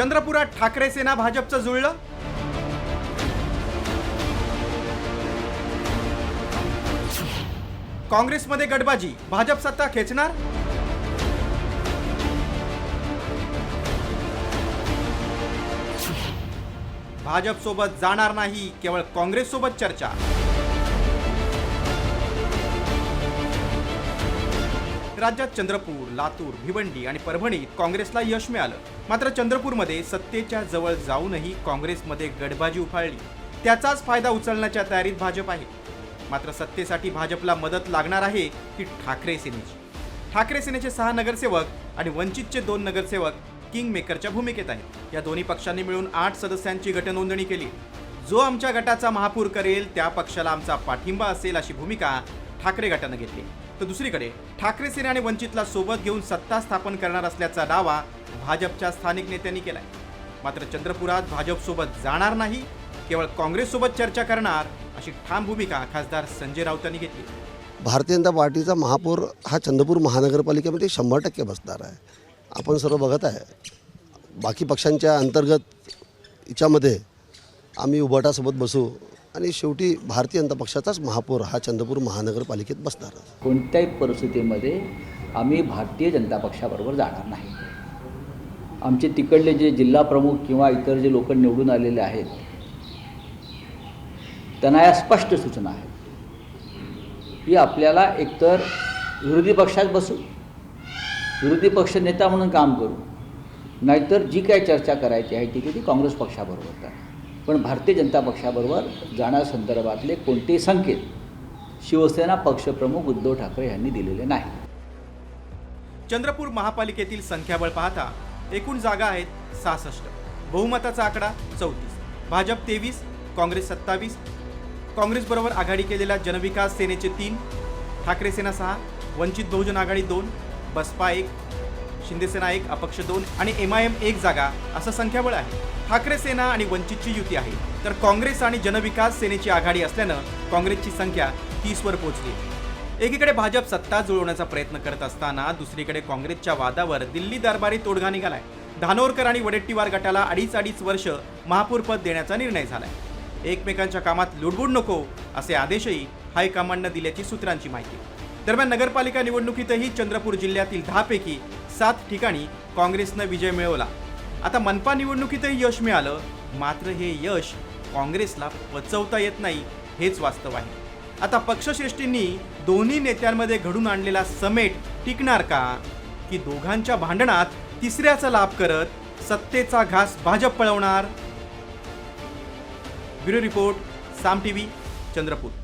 चंद्रपुरात ठाकरे सेना भाजपचं जुळलं. काँग्रेसमध्ये गटबाजी, भाजप सत्ता खेचणार. भाजप सोबत जाणार नाही, केवळ काँग्रेस सोबत चर्चा. राज्यात चंद्रपूर, लातूर, भिवंडी आणि परभणीत काँग्रेसला यश मिळालं. मात्र चंद्रपूरमध्ये सत्तेच्या जवळ जाऊनही काँग्रेसमध्ये गटबाजी उफाळली. त्याचाच फायदा उचलण्याच्या तयारीत भाजप आहे. मात्र सत्तेसाठी भाजपला मदत लागणार आहे ती ठाकरे सेनेची. ठाकरे सेनेचे 6 नगरसेवक आणि वंचितचे 2 नगरसेवक किंग मेकरच्या भूमिकेत आहेत. या दोन्ही पक्षांनी मिळून 8 सदस्यांची गटनोंदणी केली. जो आमच्या गटाचा महापूर करेल त्या पक्षाला आमचा पाठिंबा असेल अशी भूमिका ठाकरे गटानं घेतली. तर दुसरीकडे ठाकरे सेना आणि वंचितला सोबत घेऊन सत्ता स्थापन करणार असल्याचा दावा भाजपच्या स्थानिक नेत्यांनी केलाय. मात्र चंद्रपुरात भाजप सोबत जाणार नाही, केवळ काँग्रेस सोबत चर्चा करणार अशी ठाम भूमिका खासदार संजय राऊतांनी घेतली. भारतीय जनता पार्टीचा महापौर हा चंद्रपूर महानगरपालिकेमध्ये 100% बसणार आहे. आपण सर्व बघत आहे. बाकी पक्षांच्या अंतर्गत याच्यामध्ये आम्ही उभाटासोबत बसू आणि शेवटी भारतीय जनता पक्षाचाच महापौर हा चंद्रपूर महानगरपालिकेत बसणार. कोणत्याही परिस्थितीमध्ये आम्ही भारतीय जनता पक्षाबरोबर जाणार नाही. आमचे तिकडले जे जिल्हा प्रमुख किंवा इतर जे लोक निवडून आलेले आहेत त्यांना या स्पष्ट सूचना आहेत की आपल्याला एकतर विरोधी पक्षात बसू, विरोधी पक्ष नेता म्हणून काम करू, नाहीतर जी काय चर्चा करायची आहे ती काँग्रेस पक्षाबरोबर करा. पण भारतीय जनता पक्षाबरोबर जाण्यासंदर्भातले कोणतेही संकेत शिवसेना पक्षप्रमुख उद्धव ठाकरे यांनी दिलेले नाही. चंद्रपूर महापालिकेतील संख्याबळ पाहता एकूण जागा आहेत 66. बहुमताचा आकडा 34. भाजप 23, काँग्रेस 27. काँग्रेसबरोबर आघाडी केलेल्या जनविकास सेनेचे 3, ठाकरे सेना 6, वंचित बहुजन आघाडी 2, बसपा 1, शिंदेसेना 1, अपक्ष 2 आणि MIM 1 जागा असं संख्याबळ आहे. ठाकरे सेना आणि वंचितची युती आहे, तर काँग्रेस आणि जनविकास सेनेची आघाडी असल्यानं काँग्रेसची संख्या 30वर पोहोचली. एकीकडे भाजप सत्ता जुळवण्याचा प्रयत्न करत असताना दुसरीकडे काँग्रेसच्या वादावर दिल्ली दरबारी तोडगा निघालाय. धानोरकर आणि वडेट्टीवार गटाला 2.5 वर्ष महापौरपद देण्याचा निर्णय झालाय. एकमेकांच्या कामात लुडबुड नको असे आदेशही हायकमांडनं दिल्याची सूत्रांची माहिती. दरम्यान नगरपालिका निवडणुकीतही चंद्रपूर जिल्ह्यातील 10 पैकी 7 ठिकाणी काँग्रेसनं विजय मिळवला. आता मनपा निवडणुकीतही यश मिळालं. मात्र हे यश काँग्रेसला पचवता येत नाही हेच वास्तव आहे. आता पक्षश्रेष्ठींनी दोन्ही नेत्यांमध्ये घडून आणलेला समेट टिकणार का, की दोघांच्या भांडणात तिसऱ्याचा लाभ करत सत्तेचा घास भाजप पळवणार? ब्युरो रिपोर्ट, साम TV, चंद्रपूर.